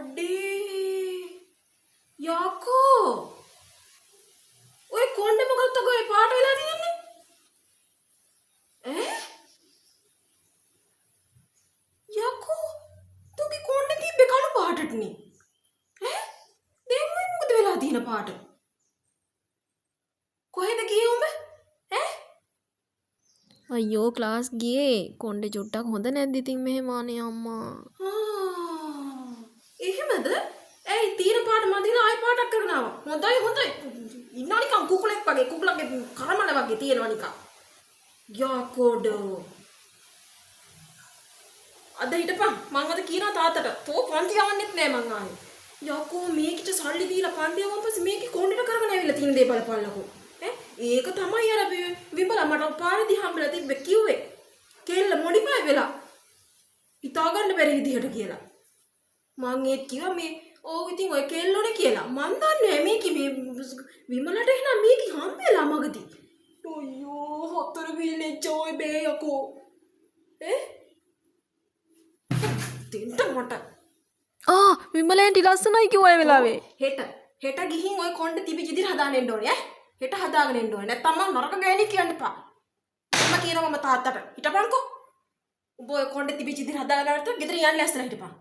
අඩේ යකෝ ඔය කොණ්ඩේ මොකක්ද ඔය පාට වෙලා තියෙන්නේ ඈ යකෝ තුගේ කොණ්ඩේ තිබ්බේ කළු පාටටනේ ඈ දැන් ඔය මොකද වෙලා තියෙන පාට කොහෙද ගියේ උඹ ඈ අයියෝ ක්ලාස් ගියේ කොණ්ඩේ චුට්ටක් හොඳ නැද්ද ඉතින් මෙහෙම අනේ අම්මා එහෙමද ඇයි තීන පාට මදින ආයි පාටක් කරගෙන ආවා හොඳයි ඉන්නවා නිකන් කුකුලෙක් වගේ කුකුලගේ කරමල වගේ තියෙනවා නිකන් යකෝඩෝ අද හිටපන් මං අද කියනවා තාත්තට තෝ පන්ති යවන්නෙත් නෑ මං ආයේ යකෝ මේකිට සල්ලි දීලා පන්ති යවුවන් පස්සේ මේකේ කොණ්ඩේට කරගෙන ඇවිල්ලා තින් දේ බලපල්ලකෝ ඒක තමයි අර විමලා මට පාරේදී හම්බෙලා තිබ්බේ කිව්වේ කෙල්ල මොඩිෆයි වෙලා හිතා ගන්න බැරි විදිහට කියලා මං ඒත් කිව්වා මේ ඕක ඉතින් ඔය කෙල්ලෝනේ කියලා මං දන්නේ මේකේ මේ විමලට එහෙනම් මේකේ හම්බෙලා මගදී අයියෝ හතර විලේ ජෝයි බේ යකෝ දෙන්න මට විමලෑන්ටි ලස්සනයි කිව්වා ඒ වෙලාවේ හෙට ගිහින් ඔය කොණ්ඩේ තිබිච්ච ඉදිරිය හදාගෙන එන්න ඕනේ හෙට හදාගෙන එන්න ඕනේ නැත්නම් මම නරක ගෑණි කියන්න එපා මම කියනවා මම තාත්තට හිටපන්කෝ උඹ ඔය කොණ්ඩේ තිබිච්ච ඉදිරිය හදාගෙන ආවට ගෙදර යන්න ඇස්සලා හිටපන්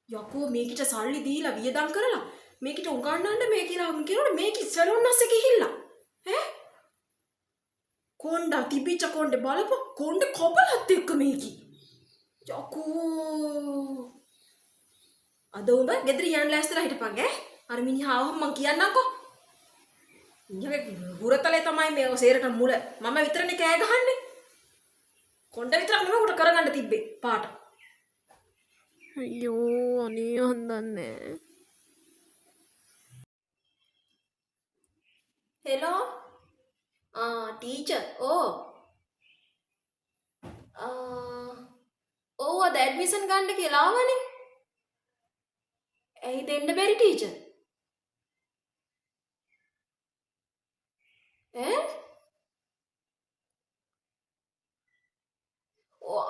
යකෝ මේකිට සල්ලි දීලා වියදම් කරලා මේකිට උගන්නන්න මේ කියලා කියනවනේ මේක සැලොන් නැස්සේ ගිහිල්ලා කොණ්ඩා තිබිච්ච කොණ්ඩේ බලපො කොණ්ඩේ කොබලත් එක්ක මේකි යකෝ අද උඹ ගෙදර යන්න ඇස්සලා හිටපන් අර මිනිහා ආවම මං කියන්නම්කෝ මිනිහගේ ගුරතලේ තමයි මේ සේරට මුල මම විතරනේ කෑ ගහන්නේ කොණ්ඩ විතරක් නෙමෙයි උකට කරගන්න තිබ්බේ පාට අයියෝ අනේ හොඳන්නේ හෙලෝ ටීචර් ඔව් අද ඇඩ්මිෂන් ගන්න කියලා ආවනේ ඇයි දෙන්න බැරි ටීචර්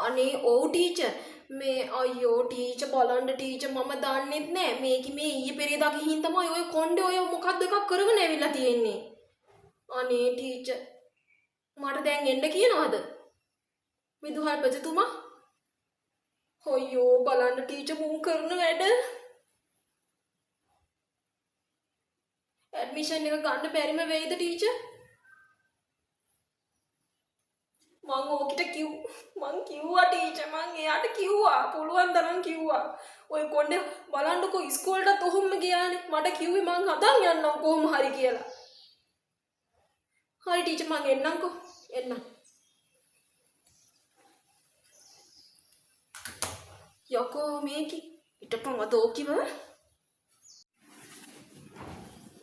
අනේ ඔව් ටීචර් මේ අයියෝ ටීචර් බලන්න ටීචර් මම දන්නෙත් නෑ මේක මේ ඊයේ පෙරේදා ගිහින් තමයි ඔය කොණ්ඩේ ඔය මොකක්ද එකක් කරගෙන ඇවිල්ලා තියෙන්නේ අනේ ටීචර් මට දැන් එන්න කියනවද විදුහල්පතිතුමා අයියෝ බලන්න ටීචර් මුන් කරන වැඩ ඇඩ්මිෂන් එක ගන්න බැරිම වෙයිද ටීචර් මං ඕකිට මං කිව්වා ටීචර් මං එයාට කිව්වා පුළුවන් තරම් කිව්වා ඔය කොණ්ඩේ බලන්නකෝ ඉස්කෝලේටත් ඔහොම ගියානේ මට කිව්වේ මං හදන් යන්නම් කොහොම හරි කියලා හරි ටීචර් මං එන්නම්කෝ එන්නම් යකෝ මේකි හිටපන් අද ඕකිව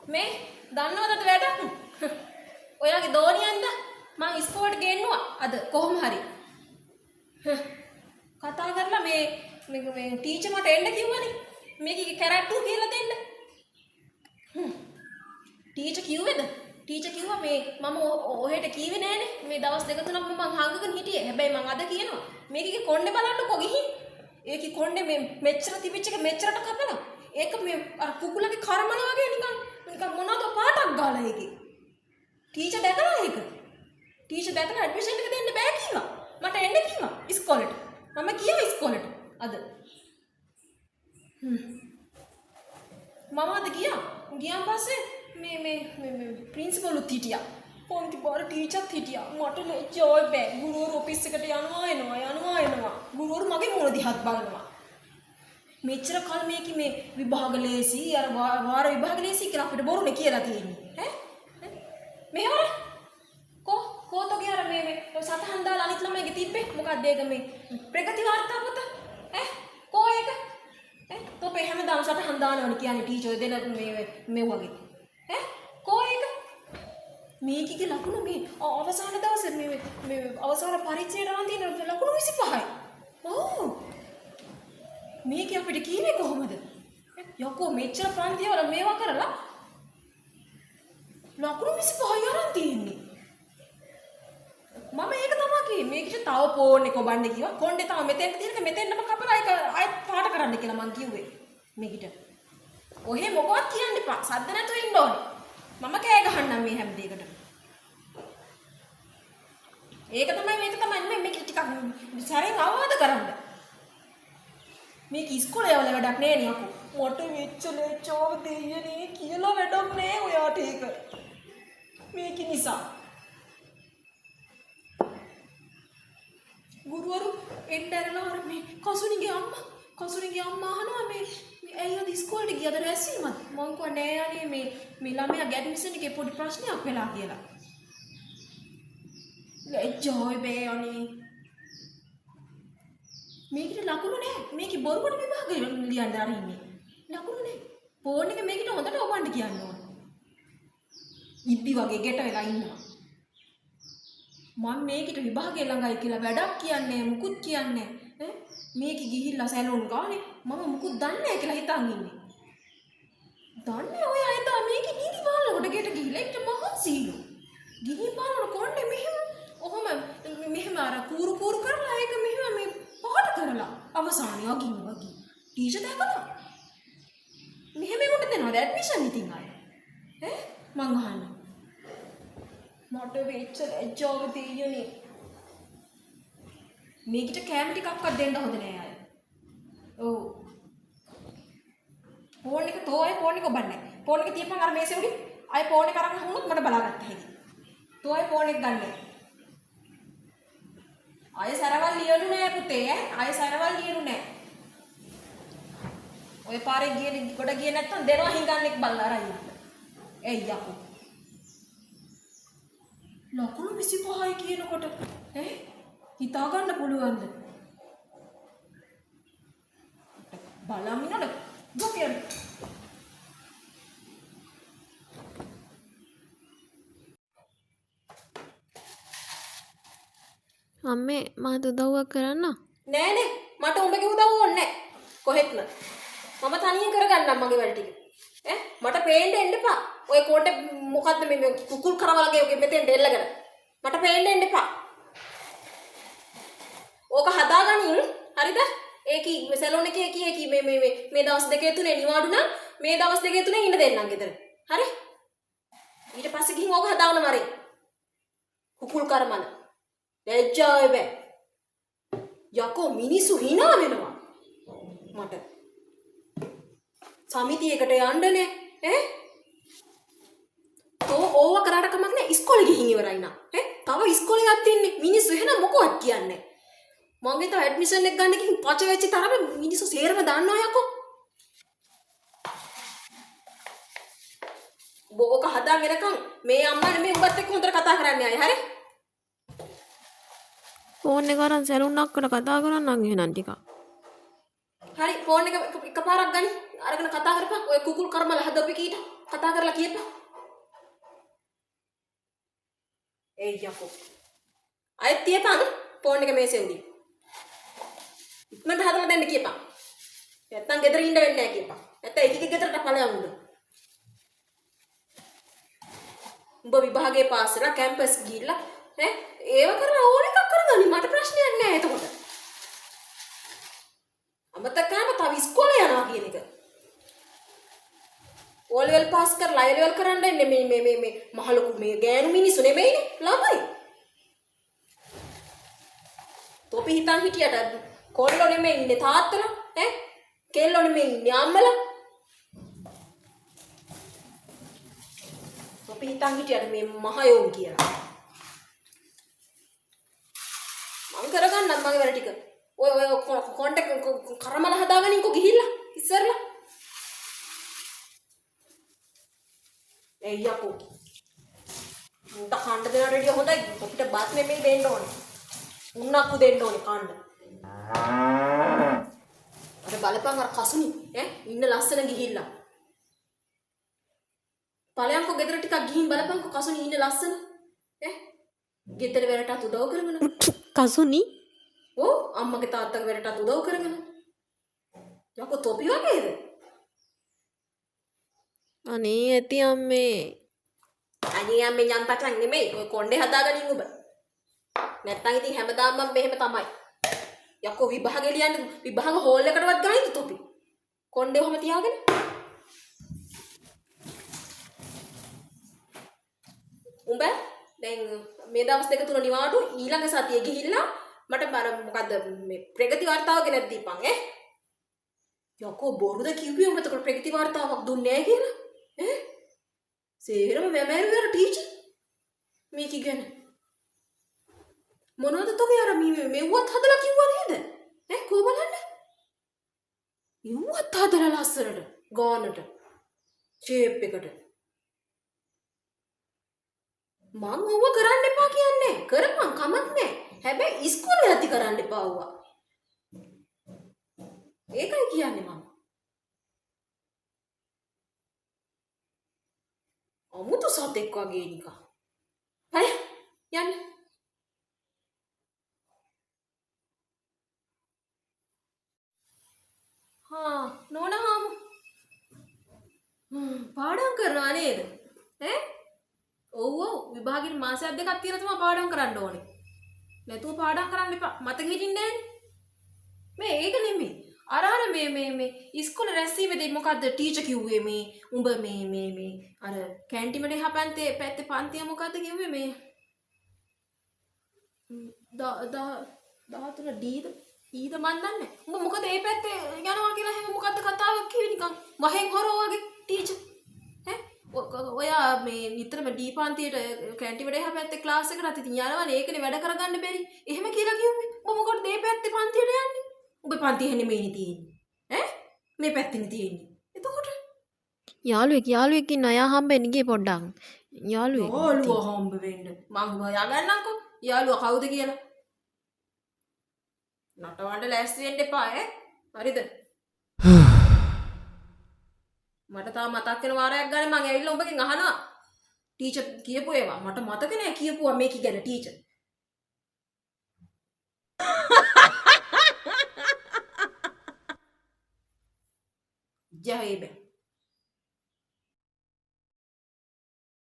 මේ දන්නවද වැඩක් ඔයාගේ දෝනියන්ද මං ඉස්කෝලේට ගෙන්නුවා අද කොහොම හරි කතා කරලා මේ ටීචර් මට එන්න කිව්වනේ මේකේ කැරක්ටර් කියලා දෙන්න ටීචර් කිව්වේද ටීචර් කිව්වා මේ මම ඔහෙට කීවේ නෑනේ මේ දවස් දෙක තුනක් මම හංගගෙන හිටියේ හැබැයි මං අද කියනවා මේකේ කොණ්ඩේ බලන්නකෝ ගිහින් ඒකේ කොණ්ඩේ මේ මෙච්චර තිබිච්ච එක මෙච්චරට කපලා ඒක මේ අර කුකුලගේ කර්මන වගේ නිකන් මොනවද පාටක් ගාලා ඒකේ ටීචර් දැකලා ඒක ටීචර් දැකලා ඇඩ්මිෂන් එක දෙන්න බෑ කිව්වා මට එන්න කිව්වා ඉස්කෝලේට මම ගියා ඉස්කෝලේට අද මම අද ගියාන් පස්සේ මේ ප්‍රින්සිපල්ුත් හිටියා පොන්ති බාර ටීචර්ත් හිටියා මට ලොජ්ජෝයි බෑ ගුරුවරු ඔෆිස් එකට යනවා එනවා ගුරුවරු මගේ මොන දිහාත් බලනවා මෙච්චර කල් මේකේ මේ විභාග ලේසි අර වාර විභාග ලේසි කියලා අපිට බොරුනේ කියලා තියෙන්නේ මෙහෙවර කෝතෝගේ අර මේ සතහන් දාලා අනිත් ළමයිගේ තිබ්බේ මොකක්ද ඒක මේ ප්‍රගති වාර්තා පොත කෝ ඒක තෝපේ හැමදාම සතහන් දානවනේ කියන්නේ ටීචර් දෙන මේ වගේ කෝ ඒක මේකේ ලකුණු මේ අවසාන දවසේ මේ අවසාන පරීක්ෂයට නම් තියෙන ලකුණු 25යි ඔව් මේක අපිට කීවේ කොහොමද යකෝ මෙච්චර පන්ති වල මේවා කරලා ලකුණු 25යි අරන් තියෙන්නේ මම ඒක තමයි කිව්වේ මේකට තව ෆෝන් එක ඔබන්න කිව්වා කොණ්ඩේ තව මෙතෙන්ට තියෙනක මෙතෙන්ටම කපලා ඒක ආයෙත් පාට කරන්න කියලා මං කිව්වේ මේකිට. ඔහෙ මොකවත් කියන්න එපා. සද්ද නැතුව ඉන්න ඕනේ. මම කෑ ගහන්නම් මේ හැම දෙයකටම. මේක තමයි මේක ටිකක් සැරෙන් අවවාද කරන්න. මේක ඉස්කෝලේ යවල වැඩක් නෑ නේ අකෝ. මට වෙච්ච ලේචෝ දෙයනේ කියලා වැඩක් නෑ ඔයාට ඒක. මේක නිසා. ගුරුවරු එන්න ඇරලා අර මේ කසුනිගේ අම්මා අහනවා මේ ඇයි අද ඉස්කෝලේට ගියද රැස්වීමද? මං කිව්වා නෑ අනේ මේ ළමයා ගැඩ්මිෂන් එකේ පොඩි ප්‍රශ්නයක් වෙලා කියලා. ලැජ්ජායි බෑ අනේ. මේකට ලකුණු නෑ. මේකේ බොරුවට විභාග ලියන්න ආර ඉන්නේ. ලකුණු නෑ. ෆෝන් එක මේකට හොඳට ඔබන්න කියන්න ඕන. ඉබ්බි වගේ ගෙට වෙලා ඉන්නවා. මම මේකට විභාගේ ළඟයි කියලා වැඩක් කියන්නේ මුකුත් කියන්නේ ඈ මේක ගිහිල්ලා සැලොන් ගානේ මම මුකුත් දන්නේ නැහැ කියලා හිතන් ඉන්නේ. දන්නේ ඔය අය තමයි මේකේ නීති බලනකොට ගෙට ගිහිල්ලා ඒකට මහන්සිලු. ගිහින් බලනකොට කොණ්ඩේ මෙහෙම අර කූරු කරලා ඒක මෙහෙම මේ පහට කරලා අවසානයේ අගින් ටීචර් දැකලා මෙහෙම උන්ට දෙනවද ඇඩ්මිෂන් ඉතින් අය ඈ මං අහන්න මට වෙච්ච ලැජ්ජාව තියෙන්නේ මේකට කැම ටිකක්වත් දෙන්න හොඳ නෑ අය. ඔව්. ෆෝන් එක තෝයි ෆෝන් එක ඔබන්නේ. ෆෝන් එක තියපන් අර මේසෙ උඩින්. අය ෆෝන් එක අරන් හුනොත් මට බලාගන්න හැකියි. තෝයි ෆෝන් එක ගන්න. අය සරවල් ලියනු නෑ පුතේ ඈ. අය සරවල් ලියනු නෑ. ඔය පාරේ ගොඩ ගියේ නැත්තම් දෙනවා හිඟන්නෙක් බල්ලා අර අයියා. එයි යකෝ. ලකුණු 25යි කියනකොට ඈ හිතා ගන්න පුළුවන්ද? බලන්න නේද? ගොපියන්. අම්මේ මට උදව්වක් කරන්න. නෑ මට උඹගේ උදව් ඕනේ නෑ. කොහෙත්ම. මම තනියෙන් කරගන්නම් මගේ වැඩ ටික. ඈ මට පේන්න එන්න එපා. ඔය කෝටේ මොකද්ද මේ කුකුල් කරවලගේ ඔගේ මෙතෙන් දෙල්ලගෙන. මට පේන්න එන්න එපා. ඕක හදාගනින් හරිද? ඒකි සැලොන් එකේ කී මේ දවස් දෙකේ තුනේ නිවාඩු නම් මේ දවස් දෙකේ තුනේ ඉන්න දෙන්නම් ගෙදර. හරි? ඊට පස්සේ ගිහින් ඕක හදාගන්න මරේ. කුකුල් කරමන. ලැජ්ජාව බෑ. යකෝ මිනිස්සු hina වෙනවා. මට. සමිතියකට යන්නනේ ඈ? ඕව කරාට කමක් නෑ ඉස්කෝලේ ගිහින් ඉවරයි නා. ඈ? තව ඉස්කෝලේ යත් ඉන්නේ මිනිස්සු එහෙනම් මොකවත් කියන්නේ. මම හිතුවා ඇඩ්මිෂන් එක ගන්න ගිහින් පච වෙච්ච තරම මිනිස්සු සේරම දන්නවා යකෝ. බෝක හදාගෙනකම් මේ අම්මා නෙමෙයි උඹත් එක්ක හොඳට කතා කරන්න ආයේ හරි? ෆෝන් එක අරන් සැලුන් අක්කට කතා කරන්නම් එහෙනම් ටිකක්. හරි ෆෝන් එක එකපාරක් ගනි. අරගෙන කතා කරපන්. ඔය කුකුල් කර්මල හදපු කීට කතා කරලා කියපන්. ඒ යකෝ. අයත් තියපන් ෆෝන් එක මේසෙ උඩින්. ඉක්මනට හදලා දෙන්න කියපන්. නැත්තම් ගෙදර ඉන්න වෙන්නේ නැහැ කියපන්. නැත්තම් එකක ගෙදරට ඵලයන් උඹ. උඹ විභාගේ පාස් වෙලා කැම්පස් ගිහිල්ලා ඈ ඒව කරලා ඕන එකක් කරගනි මට ප්‍රශ්නයක් නැහැ එතකොට. අමතක කරන්න තව ඉස්කෝලේ යනවා කියන එක. ඕ ලෙවල් පාස් කරලා අය ලෙවල් කරන්න ඉන්නේ මේ මහලොකු මේ ගෑනු මිනිස්සු නෙමෙයිනේ ළමයි. තොපි හිතන් හිටියට කොල්ලෝ නෙමෙයි ඉන්නේ තාත්තලා ඈ කෙල්ලෝ නෙමෙයි ඉන්නේ අම්මලා. තොපි හිතන් හිටියට මේ මහයෝන් කියලා. මම කරගන්නම් මගේ වැඩ ටික. ඔය කොන්ටැක්ට් කරමල හදාගනින්කෝ ගිහිල්ලා ඉස්සරලා. ඒ යකෝ. උන්ට කන්න දෙන රෙඩිය හොඳයි. අපිට බත් නෙමෙයි දෙන්න ඕනේ. උන්නක්කු දෙන්න ඕනේ කන්න. අර බලපන් අර කසුනි ඈ ඉන්න ලස්සන ගිහිල්ලා. ඵලයන්කෝ ගෙදර ටිකක් ගිහින් බලපන්කෝ කසුනි ඉන්න ලස්සන ඈ ගෙදර වැඩටත් උදව් කරගෙන. කසුනි? ඔව් අම්මගේ තාත්තගේ වැඩටත් උදව් කරගෙන. යකෝ තොපි වගේද? අනේ ඇති අම්මේ. අනේ අම්මේ යන් පටන් නෙමෙයි ඔය කොණ්ඩේ හදාගනින් ඔබ. නැත්තම් ඉතින් හැමදාම මම මෙහෙම තමයි. යකෝ විභාගෙ ලියන්න විභාග හෝල් එකටවත් ගනින්ද තොපි? කොණ්ඩේ ඔහම තියාගෙන. උඹ දැන් මේ දවස් දෙක තුන නිවාඩු ඊළඟ සතියේ ගිහිල්ලා මට මොකද්ද මේ ප්‍රගති වார்த்தාව ගෙනත් දීපන් ඈ. යකෝ බොරුද කිව්වේ උඹ එතකොට ප්‍රගති වார்த்தාවක් දුන්නේ නැහැ කියලා ඈ. සේරම මෙමෙරුවර ටීචර් මේක ඉගෙන මොනවද තෝගේ අර මෙව්වත් හදලා කිව්වා නේද ඈ කෝ බලන්න මෙව්වත් හදලා ලස්සනට ගානට ෂේප් එකට මං ඕව කරන්න එපා කියන්නේ කරපන් කමක් නැහැ හැබැයි ඉස්කෝලේ යද්දි කරන්න එපා ඕවා ඒකයි කියන්නේ මම අමුතු සතෙක් වගේ නිකන් හරි යන්න නෝනහාමු පාඩම් කරනවා නේද ඈ ඔව් ඔව් විභාගෙට මාසයක් දෙකක් තියලා තමයි පාඩම් කරන්න ඕනේ නැතුව පාඩම් කරන්න එපා මතක හිටින්නේ නැහැනේ මේ ඒක නෙමෙයි අර මේ ඉස්කෝලේ රැස්වීමේදී මොකද්ද ටීචර් කිව්වේ මේ උඹ මේ අර කැන්ටිමේ එහා පැත්තේ පන්තිය මොකද්ද කිව්වේ මේ 13 ඩීද මන් දන්නේ උඹ මොකද ඒ පැත්තේ යනවා කියලා හැම මොකද්ද කතාවක් කිව්වේ නිකන් වහෙන් හොරෝ වගේ ටීචර් ඈ ඔයා මේ නිතරම ඩී පන්තියට කැන්ටිමේ එහා පැත්තේ ක්ලාස් එකකට ඉතින් යනවනේ ඒකනේ වැඩ කරගන්න බැරි එහෙම කියලා කිව්වේ උඹ මොකටද ඒ පැත්තේ පන්තියට යන්නේ උඹ පන්තිය නෙමෙයිනේ තියෙන්නේ ඈ මේ පැත්තේනේ තියෙන්නේ එතකොට යාළුවෙක් ඉන්න අයා හම්බෙන්න ගියේ පොඩ්ඩක් යාළුවා හම්බ වෙන්න මං හොයාගන්නම්කෝ යාළුවා කවුද කියලා නටවන්න ලෑස්ති වෙන්න එපා ඈ හරිද මට තාම මතක් වෙන වාරයක් ගන්න මං ඇවිල්ලා උඹගෙන් අහනවා ටීචර් කියපු ඒවා මට මතක නෑ කියපුවා මේක ගැන ටීචර් ජය බෑ